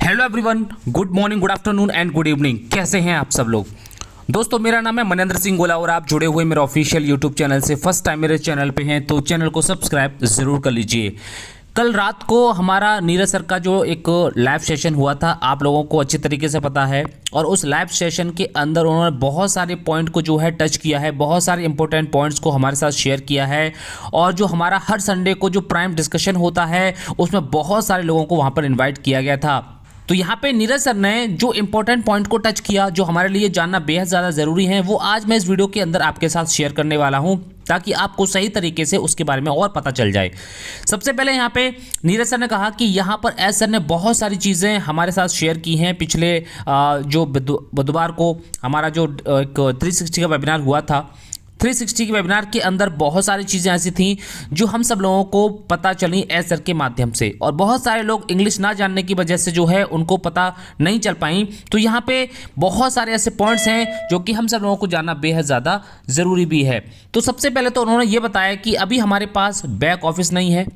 Hello everyone, good morning, good afternoon and good evening. कैसे हैं आप सब लोग? दोस्तों, मेरा नाम है मनेंद्र सिंह गोला और आप जुड़े हुए मेरे ऑफिशियल यूट्यूब चैनल से। फर्स्ट टाइम मेरे चैनल पे हैं तो चैनल को सब्सक्राइब ज़रूर कर लीजिए। कल रात को हमारा नीरज सर का जो एक लाइव सेशन हुआ था, आप लोगों को अच्छी तरीके से पता है, और उस लाइव सेशन के अंदर उन्होंने बहुत सारे पॉइंट को जो है टच किया है, बहुत सारे इंपॉर्टेंट पॉइंट्स को हमारे साथ शेयर किया है। और जो हमारा हर संडे को जो प्राइम डिस्कशन होता है उसमें बहुत सारे लोगों को वहाँ पर इन्वाइट किया गया था। तो यहाँ पे नीरज सर ने जो इंपॉर्टेंट पॉइंट को टच किया, जो हमारे लिए जानना बेहद ज़्यादा ज़रूरी है, वो आज मैं इस वीडियो के अंदर आपके साथ शेयर करने वाला हूँ, ताकि आपको सही तरीके से उसके बारे में और पता चल जाए। सबसे पहले यहाँ पे नीरज सर ने कहा कि यहाँ पर एस सर ने बहुत सारी चीज़ें हमारे साथ शेयर की हैं। पिछले जो बुधवार को हमारा जो एक 360 का वेबिनार हुआ था, 360 के वेबिनार के अंदर बहुत सारी चीज़ें ऐसी थीं जो हम सब लोगों को पता चली एस सर के माध्यम से, और बहुत सारे लोग इंग्लिश ना जानने की वजह से जो है उनको पता नहीं चल पाई। तो यहाँ पे बहुत सारे ऐसे पॉइंट्स हैं जो कि हम सब लोगों को जानना बेहद ज़्यादा ज़रूरी भी है। तो सबसे पहले तो उन्होंने ये बताया कि अभी हमारे पास बैक ऑफिस नहीं है।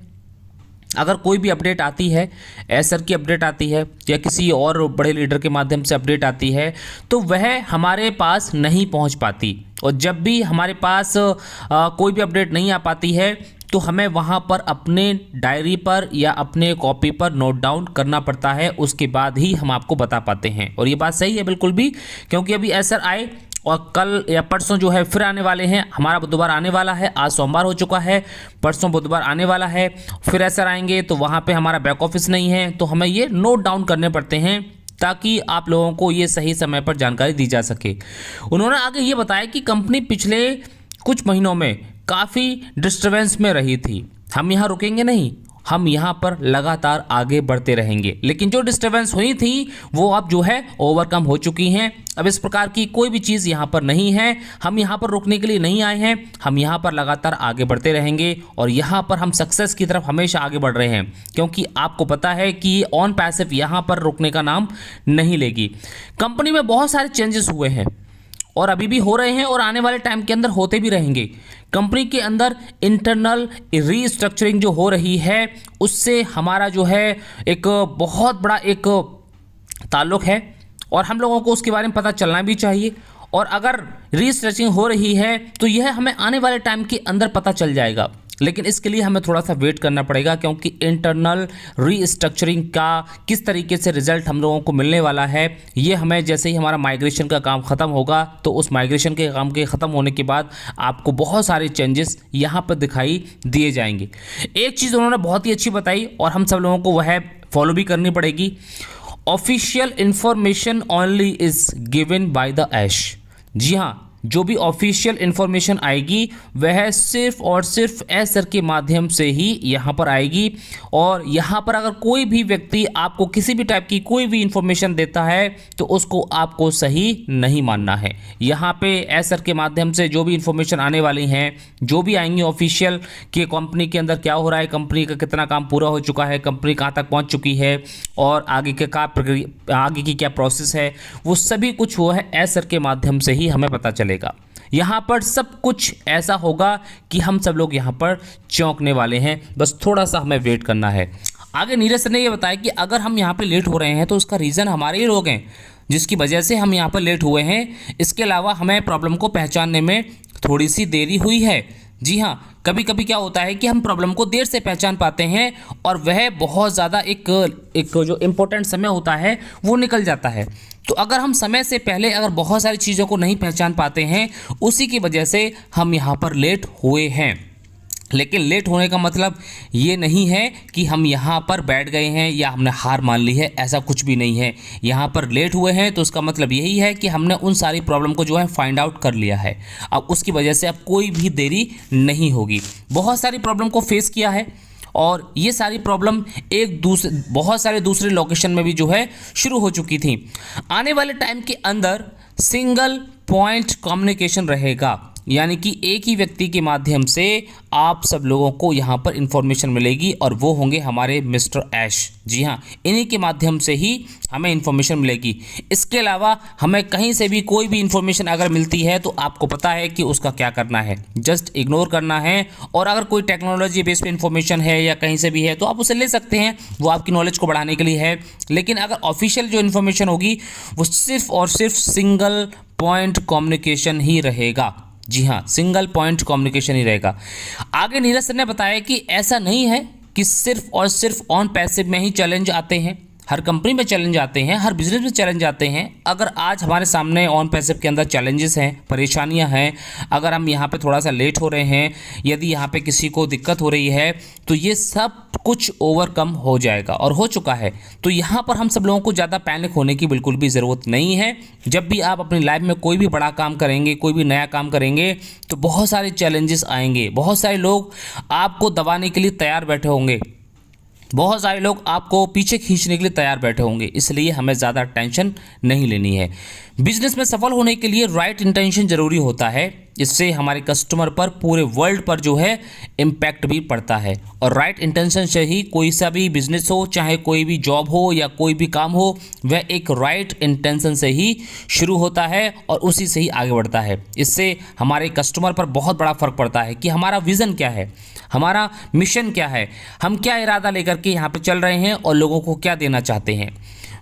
अगर कोई भी अपडेट आती है, एस सर की अपडेट आती है या किसी और बड़े लीडर के माध्यम से अपडेट आती है, तो वह हमारे पास नहीं पहुंच पाती। और जब भी हमारे पास कोई भी अपडेट नहीं आ पाती है तो हमें वहां पर अपने डायरी पर या अपने कॉपी पर नोट डाउन करना पड़ता है, उसके बाद ही हम आपको बता पाते हैं। और ये बात सही है बिल्कुल भी, क्योंकि अभी एस सर आए और कल या परसों जो है फिर आने वाले हैं। हमारा बुधवार आने वाला है, आज सोमवार हो चुका है, परसों बुधवार आने वाला है, फिर एस सर आएंगे तो वहाँ पे हमारा बैक ऑफिस नहीं है, तो हमें ये नोट डाउन करने पड़ते हैं ताकि आप लोगों को ये सही समय पर जानकारी दी जा सके। उन्होंने आगे ये बताया कि कंपनी पिछले कुछ महीनों में काफ़ी डिस्टर्बेंस में रही थी। हम यहाँ रुकेंगे नहीं, हम यहाँ पर लगातार आगे बढ़ते रहेंगे। लेकिन जो डिस्टर्बेंस हुई थी वो अब जो है ओवरकम हो चुकी हैं। अब इस प्रकार की कोई भी चीज़ यहाँ पर नहीं है। हम यहाँ पर रुकने के लिए नहीं आए हैं, हम यहाँ पर लगातार आगे बढ़ते रहेंगे और यहाँ पर हम सक्सेस की तरफ हमेशा आगे बढ़ रहे हैं, क्योंकि आपको पता है कि ऑन पैसिव यहाँ पर रुकने का नाम नहीं लेगी। कंपनी में बहुत सारे चेंजेस हुए हैं और अभी भी हो रहे हैं और आने वाले टाइम के अंदर होते भी रहेंगे। कंपनी के अंदर इंटरनल रीस्ट्रक्चरिंग जो हो रही है उससे हमारा जो है एक बहुत बड़ा एक ताल्लुक है और हम लोगों को उसके बारे में पता चलना भी चाहिए। और अगर रीस्ट्रक्चरिंग हो रही है तो यह हमें आने वाले टाइम के अंदर पता चल जाएगा, लेकिन इसके लिए हमें थोड़ा सा वेट करना पड़ेगा, क्योंकि इंटरनल रीस्ट्रक्चरिंग का किस तरीके से रिजल्ट हम लोगों को मिलने वाला है, ये हमें जैसे ही हमारा माइग्रेशन का काम ख़त्म होगा तो उस माइग्रेशन के काम के ख़त्म होने के बाद आपको बहुत सारे चेंजेस यहाँ पर दिखाई दिए जाएंगे। एक चीज़ उन्होंने बहुत ही अच्छी बताई और हम सब लोगों को वह फॉलो भी करनी पड़ेगी। Official information only is given by the ash. जी हाँ, जो भी ऑफिशियल इंफॉर्मेशन आएगी वह सिर्फ और सिर्फ एस सर के माध्यम से ही यहाँ पर आएगी। और यहाँ पर अगर कोई भी व्यक्ति आपको किसी भी टाइप की कोई भी इंफॉर्मेशन देता है तो उसको आपको सही नहीं मानना है। यहाँ पे एस सर के माध्यम से जो भी इंफॉर्मेशन आने वाली हैं, जो भी आएंगी ऑफिशियल कि कंपनी के अंदर क्या हो रहा है, कंपनी का कितना काम पूरा हो चुका है, कंपनी कहाँ तक पहुँच चुकी है और आगे के क्या प्रक्रिया, आगे की क्या प्रोसेस है, वो सभी कुछ वो है एस सर के माध्यम से ही हमें पता चलेगा। यहाँ पर सब कुछ ऐसा होगा कि हम सब लोग यहाँ पर चौंकने वाले हैं, बस थोड़ा सा हमें वेट करना है। आगे नीरज सर ने ये बताया कि अगर हम यहाँ पे लेट हो रहे हैं तो उसका रीज़न हमारे ही लोग हैं जिसकी वजह से हम यहाँ पर लेट हुए हैं। इसके अलावा हमें प्रॉब्लम को पहचानने में थोड़ी सी देरी हुई है। जी हाँ, कभी कभी क्या होता है कि हम प्रॉब्लम को देर से पहचान पाते हैं और वह बहुत ज़्यादा एक जो इम्पोर्टेंट समय होता है वो निकल जाता है। तो अगर हम समय से पहले अगर बहुत सारी चीज़ों को नहीं पहचान पाते हैं, उसी की वजह से हम यहाँ पर लेट हुए हैं। लेकिन लेट होने का मतलब ये नहीं है कि हम यहाँ पर बैठ गए हैं या हमने हार मान ली है, ऐसा कुछ भी नहीं है। यहाँ पर लेट हुए हैं तो उसका मतलब यही है कि हमने उन सारी प्रॉब्लम को जो है फाइंड आउट कर लिया है। अब उसकी वजह से अब कोई भी देरी नहीं होगी। बहुत सारी प्रॉब्लम को फेस किया है और ये सारी प्रॉब्लम बहुत सारे दूसरे लोकेशन में भी जो है शुरू हो चुकी थी। आने वाले टाइम के अंदर सिंगल पॉइंट कम्युनिकेशन रहेगा। यानी कि एक ही व्यक्ति के माध्यम से आप सब लोगों को यहाँ पर इन्फॉर्मेशन मिलेगी और वो होंगे हमारे मिस्टर ऐश। जी हाँ, इन्हीं के माध्यम से ही हमें इन्फॉर्मेशन मिलेगी। इसके अलावा हमें कहीं से भी कोई भी इन्फॉर्मेशन अगर मिलती है तो आपको पता है कि उसका क्या करना है, जस्ट इग्नोर करना है। और अगर कोई टेक्नोलॉजी बेस पे इन्फॉर्मेशन है या कहीं से भी है तो आप उसे ले सकते हैं, वो आपकी नॉलेज को बढ़ाने के लिए है। लेकिन अगर ऑफिशियल जो इन्फॉर्मेशन होगी वो सिर्फ और सिर्फ सिंगल पॉइंट कम्युनिकेशन ही रहेगा। जी हाँ, सिंगल पॉइंट कम्युनिकेशन ही रहेगा। आगे नीरज सर ने बताया कि ऐसा नहीं है कि सिर्फ और सिर्फ ऑन पैसिव में ही चैलेंज आते हैं। हर कंपनी में चैलेंज आते हैं, हर बिजनेस में चैलेंज आते हैं। अगर आज हमारे सामने ऑन पैसिव के अंदर चैलेंजेस हैं, परेशानियां हैं, अगर हम यहाँ पे थोड़ा सा लेट हो रहे हैं, यदि यहाँ पे किसी को दिक्कत हो रही है तो ये सब कुछ ओवरकम हो जाएगा और हो चुका है। तो यहाँ पर हम सब लोगों को ज़्यादा पैनिक होने की बिल्कुल भी ज़रूरत नहीं है। जब भी आप अपनी लाइफ में कोई भी बड़ा काम करेंगे, कोई भी नया काम करेंगे तो बहुत सारे चैलेंजेस आएंगे, बहुत सारे लोग आपको दबाने के लिए तैयार बैठे होंगे, बहुत सारे लोग आपको पीछे खींचने के लिए तैयार बैठे होंगे। इसलिए हमें ज़्यादा टेंशन नहीं लेनी है। बिजनेस में सफल होने के लिए राइट इंटेंशन ज़रूरी होता है। इससे हमारे कस्टमर पर, पूरे वर्ल्ड पर जो है इम्पैक्ट भी पड़ता है। और राइट इंटेंशन से ही कोई सा भी बिजनेस हो, चाहे कोई भी जॉब हो या कोई भी काम हो, वह एक राइट इंटेंशन से ही शुरू होता है और उसी से ही आगे बढ़ता है। इससे हमारे कस्टमर पर बहुत बड़ा फर्क पड़ता है कि हमारा विज़न क्या है, हमारा मिशन क्या है, हम क्या इरादा लेकर के यहाँ पे चल रहे हैं और लोगों को क्या देना चाहते हैं।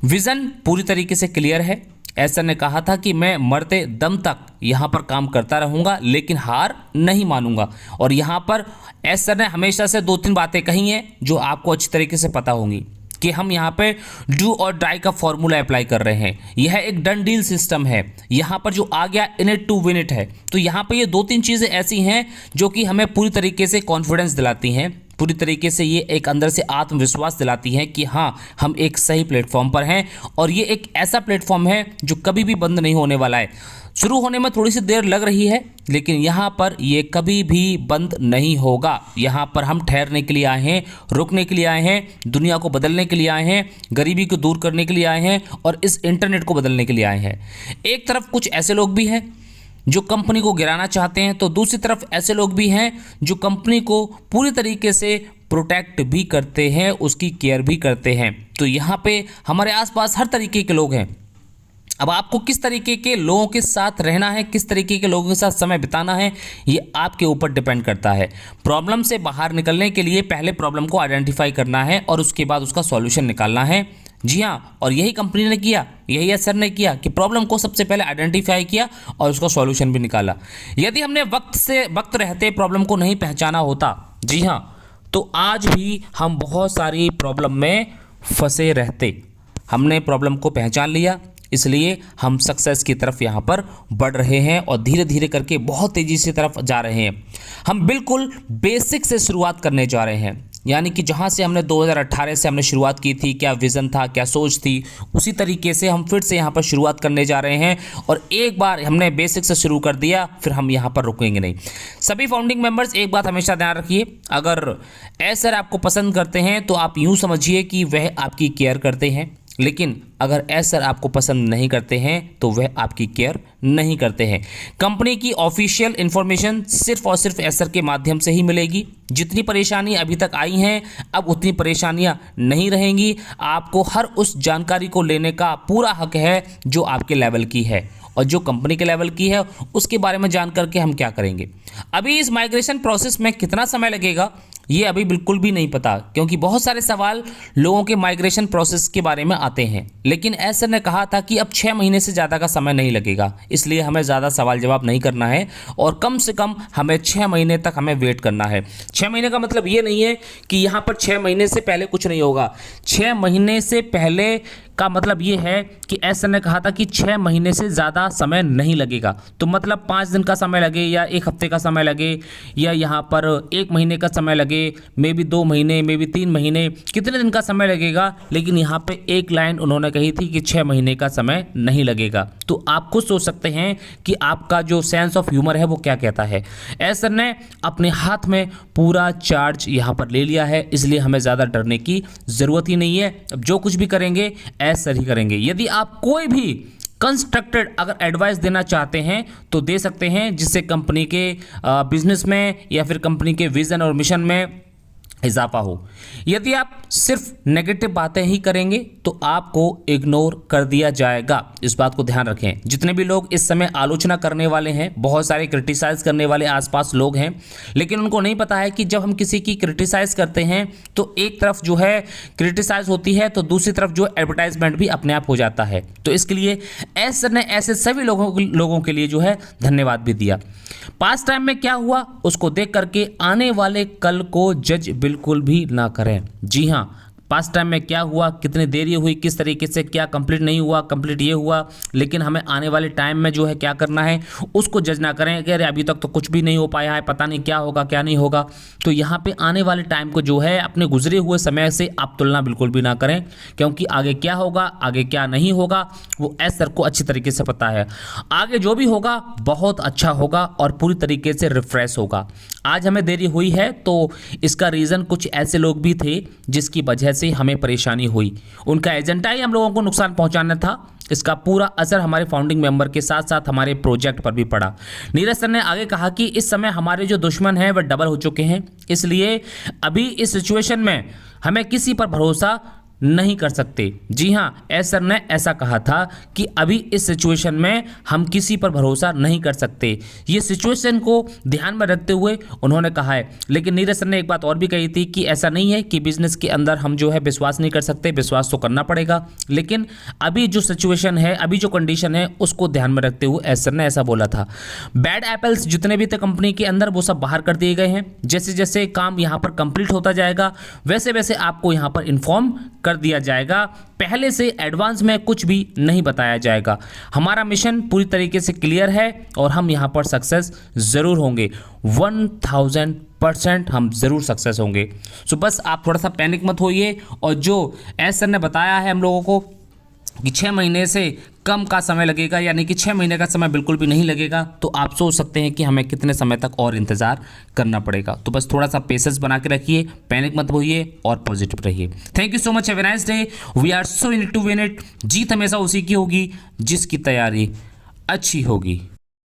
विज़न पूरी तरीके से क्लियर है। ऐसा ने कहा था कि मैं मरते दम तक यहाँ पर काम करता रहूँगा लेकिन हार नहीं मानूंगा। और यहाँ पर ऐसा ने हमेशा से 2-3 बातें कही हैं जो आपको अच्छी तरीके से पता होंगी कि हम यहाँ पे डू और डाई का फॉर्मूला अप्लाई कर रहे हैं। यह एक डन डील सिस्टम है। यहाँ पर जो आ गया in it to win it है। तो यहाँ पे ये 2-3 चीज़ें ऐसी हैं जो कि हमें पूरी तरीके से कॉन्फिडेंस दिलाती हैं, पूरी तरीके से ये एक अंदर से आत्मविश्वास दिलाती हैं कि हाँ, हम एक सही प्लेटफॉर्म पर हैं और ये एक ऐसा प्लेटफॉर्म है जो कभी भी बंद नहीं होने वाला है। शुरू होने में थोड़ी सी देर लग रही है लेकिन यहाँ पर ये कभी भी बंद नहीं होगा। यहाँ पर हम ठहरने के लिए आए हैं, रुकने के लिए आए हैं, दुनिया को बदलने के लिए आए हैं, गरीबी को दूर करने के लिए आए हैं और इस इंटरनेट को बदलने के लिए आए हैं। एक तरफ कुछ ऐसे लोग भी हैं जो कंपनी को गिराना चाहते हैं तो दूसरी तरफ ऐसे लोग भी हैं जो कंपनी को पूरी तरीके से प्रोटेक्ट भी करते हैं, उसकी केयर भी करते हैं। तो यहाँ पे हमारे आसपास हर तरीके के लोग हैं। अब आपको किस तरीके के लोगों के साथ रहना है, किस तरीके के लोगों के साथ समय बिताना है, ये आपके ऊपर डिपेंड करता है। प्रॉब्लम से बाहर निकलने के लिए पहले प्रॉब्लम को आइडेंटिफाई करना है और उसके बाद उसका सॉल्यूशन निकालना है। जी हाँ, और यही कंपनी ने किया, यही सर ने किया कि प्रॉब्लम को सबसे पहले आइडेंटिफाई किया और उसका सॉल्यूशन भी निकाला। यदि हमने वक्त रहते प्रॉब्लम को नहीं पहचाना होता, जी हाँ, तो आज भी हम बहुत सारी प्रॉब्लम में फंसे रहते। हमने प्रॉब्लम को पहचान लिया, इसलिए हम सक्सेस की तरफ यहाँ पर बढ़ रहे हैं और धीरे धीरे करके बहुत तेज़ी से तरफ जा रहे हैं। हम बिल्कुल बेसिक से शुरुआत करने जा रहे हैं, यानी कि जहाँ से हमने 2018 से हमने शुरुआत की थी, क्या विज़न था, क्या सोच थी, उसी तरीके से हम फिर से यहाँ पर शुरुआत करने जा रहे हैं। और एक बार हमने बेसिक से शुरू कर दिया फिर हम यहाँ पर रुकेंगे नहीं। सभी फाउंडिंग मेंबर्स एक बात हमेशा ध्यान रखिए, अगर सर आपको पसंद करते हैं तो आप यूँ समझिए कि वह आपकी केयर करते हैं, लेकिन अगर सर आपको पसंद नहीं करते हैं तो वह आपकी केयर नहीं करते हैं। कंपनी की ऑफिशियल इन्फॉर्मेशन सिर्फ और सिर्फ सर के माध्यम से ही मिलेगी। जितनी परेशानी अभी तक आई हैं अब उतनी परेशानियां नहीं रहेंगी। आपको हर उस जानकारी को लेने का पूरा हक है जो आपके लेवल की है और जो कंपनी के लेवल की है उसके बारे में जान करके हम क्या करेंगे। अभी इस माइग्रेशन प्रोसेस में कितना समय लगेगा ये अभी बिल्कुल भी नहीं पता, क्योंकि बहुत सारे सवाल लोगों के माइग्रेशन प्रोसेस के बारे में आते हैं। लेकिन सर ने कहा था कि अब 6 महीने से ज़्यादा का समय नहीं लगेगा, इसलिए हमें ज़्यादा सवाल जवाब नहीं करना है और कम से कम हमें 6 महीने तक हमें वेट करना है। 6 महीने का मतलब ये नहीं है कि यहाँ पर 6 महीने से पहले कुछ नहीं होगा। 6 महीने से पहले का मतलब ये है कि सर ने कहा था कि 6 महीने से ज़्यादा समय नहीं लगेगा। तो मतलब 5 दिन का समय लगे या 1 हफ्ते का समय लगे या यहाँ पर 1 महीने का समय लगे, मे बी 2 महीने, मे बी 3 महीने, कितने दिन का समय लगेगा। लेकिन यहाँ पे एक लाइन उन्होंने कही थी कि 6 महीने का समय नहीं लगेगा। तो आप खुद सोच सकते हैं कि आपका जो सेंस ऑफ ह्यूमर है वो क्या कहता है। सर ने अपने हाथ में पूरा चार्ज यहाँ पर ले लिया है, इसलिए हमें ज़्यादा डरने की ज़रूरत ही नहीं है। अब जो कुछ भी करेंगे सर ही करेंगे। यदि आप कोई भी कंस्ट्रक्टेड अगर एडवाइस देना चाहते हैं तो दे सकते हैं, जिससे कंपनी के बिजनेस में या फिर कंपनी के विजन और मिशन में इजाफा हो। यदि आप सिर्फ नेगेटिव बातें ही करेंगे तो आपको इग्नोर कर दिया जाएगा, इस बात को ध्यान रखें। जितने भी लोग इस समय आलोचना करने वाले हैं, बहुत सारे क्रिटिसाइज करने वाले आसपास लोग हैं, लेकिन उनको नहीं पता है कि जब हम किसी की क्रिटिसाइज करते हैं तो एक तरफ जो है क्रिटिसाइज होती है तो दूसरी तरफ जो एडवर्टाइजमेंट भी अपने आप हो जाता है। तो इसके लिए एस सर ने ऐसे सभी लोगों के लिए जो है धन्यवाद भी दिया। पास्ट टाइम में क्या हुआ उसको देख करके आने वाले कल को जज बिल्कुल भी ना करें। जी हाँ, पास्ट टाइम में क्या हुआ, कितनी देरी हुई, किस तरीके से क्या कंप्लीट नहीं हुआ, कंप्लीट ये हुआ, लेकिन हमें आने वाले टाइम में जो है क्या करना है उसको जज ना करें कि अरे अभी तक तो कुछ भी नहीं हो पाया है, पता नहीं क्या होगा क्या नहीं होगा। तो यहाँ पे आने वाले टाइम को जो है अपने गुजरे हुए समय से आप तुलना बिल्कुल भी ना करें, क्योंकि आगे क्या होगा आगे क्या नहीं होगा वो एस सर को अच्छी तरीके से पता है। आगे जो भी होगा बहुत अच्छा होगा और पूरी तरीके से रिफ्रेश होगा। आज हमें देरी हुई है तो इसका रीज़न कुछ ऐसे लोग भी थे जिसकी वजह से हमें परेशानी हुई, उनका एजेंडा ही हम लोगों को नुकसान पहुंचाना था। इसका पूरा असर हमारे फाउंडिंग मेंबर के साथ साथ हमारे प्रोजेक्ट पर भी पड़ा। नीरज सर ने आगे कहा कि इस समय हमारे जो दुश्मन हैं वह डबल हो चुके हैं, इसलिए अभी इस सिचुएशन में हमें किसी पर भरोसा नहीं कर सकते। जी हाँ, एस सर ने ऐसा कहा था कि अभी इस सिचुएशन में हम किसी पर भरोसा नहीं कर सकते। ये सिचुएशन को ध्यान में रखते हुए उन्होंने कहा है। लेकिन नीरज सर ने एक बात और भी कही थी कि ऐसा नहीं है कि बिजनेस के अंदर हम जो है विश्वास नहीं कर सकते, विश्वास तो करना पड़ेगा, लेकिन अभी जो सिचुएशन है, अभी जो कंडीशन है उसको ध्यान में रखते हुए एस सर ने ऐसा बोला था। बैड एप्पल्स जितने भी थे कंपनी के अंदर वो सब बाहर कर दिए गए हैं। जैसे जैसे काम यहाँ पर कंप्लीट होता जाएगा वैसे वैसे आपको यहाँ पर इन्फॉर्म कर दिया जाएगा। पहले से एडवांस में कुछ भी नहीं बताया जाएगा। हमारा मिशन पूरी तरीके से क्लियर है और हम यहाँ पर सक्सेस ज़रूर होंगे, 1000% हम ज़रूर सक्सेस होंगे। सो बस आप थोड़ा सा पैनिक मत होइए। और जो एस सर ने बताया है हम लोगों को कि 6 महीने से कम का समय लगेगा, यानी कि 6 महीने का समय बिल्कुल भी नहीं लगेगा, तो आप सोच सकते हैं कि हमें कितने समय तक और इंतज़ार करना पड़ेगा। तो बस थोड़ा सा पेशेंस बना के रखिए, पैनिक मत होइए और पॉजिटिव रहिए। Thank you so much, have a nice day. We are so in it to win it. जीत हमेशा उसी की होगी जिसकी तैयारी अच्छी होगी।